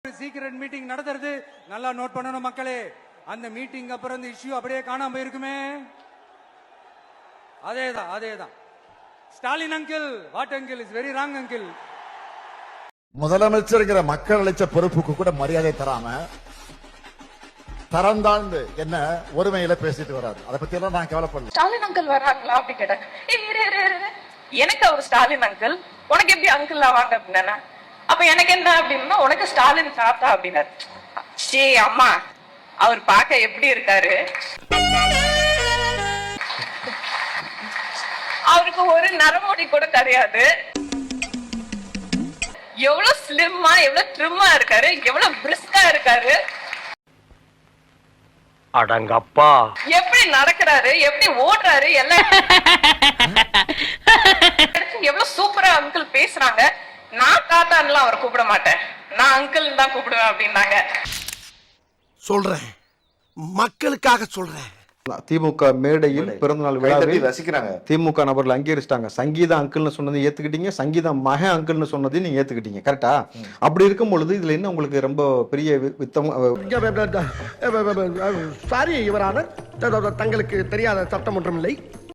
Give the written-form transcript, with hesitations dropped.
Secret meeting நடத்துறது நல்லா note பண்ணணும் மக்களே. அந்த மீட்டிங் அப்புறம் இந்த இஷ்யூ அப்படியே காணாம போயிருக்குமே. அதேதான் Stalin uncle, what uncle is very wrong uncle. முதலமைச்சருங்கிற மக்கள் அளிச்ச பொறுப்புக்கு கூட மரியாதை தராம தரந்தாழ்ந்து என்ன ஒருமையில பேசிட்டு வராரு. அதை பத்தி எல்லாம் நான் கவலைப்படல. ஸ்டாலின் அங்கிள் வராங்களா அப்படி கேட்டேன். எனக்கு அவர் ஸ்டாலின் அங்கிள், உனக்கு எப்படி அங்கிள் ஆவாங்க அப்படின்னா, அப்ப எனக்கு என்ன அப்படின்னா உனக்கு ஸ்டாலின் தாத்தா அப்படின்னாரு. சே அம்மா, அவர் பார்க்க எப்படி இருக்காரு, அவருக்கு ஒரு நரமுடி கூட கிடையாது, எவ்வளவு ஸ்லிம்மா எவ்வளவு ட்ரிம்மா இருக்காரு, எவ்வளவு பிரிஸ்கா இருக்காரு, அடங்கப்பா எப்படி நடக்கிறாரு, எப்படி ஓடுறாரு, எல்லாம் எவ்வளவு சூப்பரா அங்கிள் பேசுறாங்க. நான் தாத்தான்லாம் அவரை கூப்பிட மாட்டேன், நான் அங்கிள் தான் கூப்பிடுவேன் அப்படின்னாங்க. சொல்றேன், மக்களுக்காக சொல்றேன். திமுக மேடையில் பிறந்தநாள் விழாவில் ரசிக்கிறாங்க. திமுக நபர்கள் அங்கீகரிச்சிட்டாங்க. சங்கீதா அங்கிள்னு சொன்னதை ஏத்துக்கிட்டீங்க, சங்கீதா மக அங்கிள்னு சொன்னதையும் நீங்க ஏத்துக்கிட்டீங்க. கரெக்டா? அப்படி இருக்கும் பொழுது இதுல என்ன உங்களுக்கு ரொம்ப பெரிய வித்தம்? சாரி யுவர் ஆனர், தங்களுக்கு தெரியாத சட்டம் ஒன்றும் இல்லை.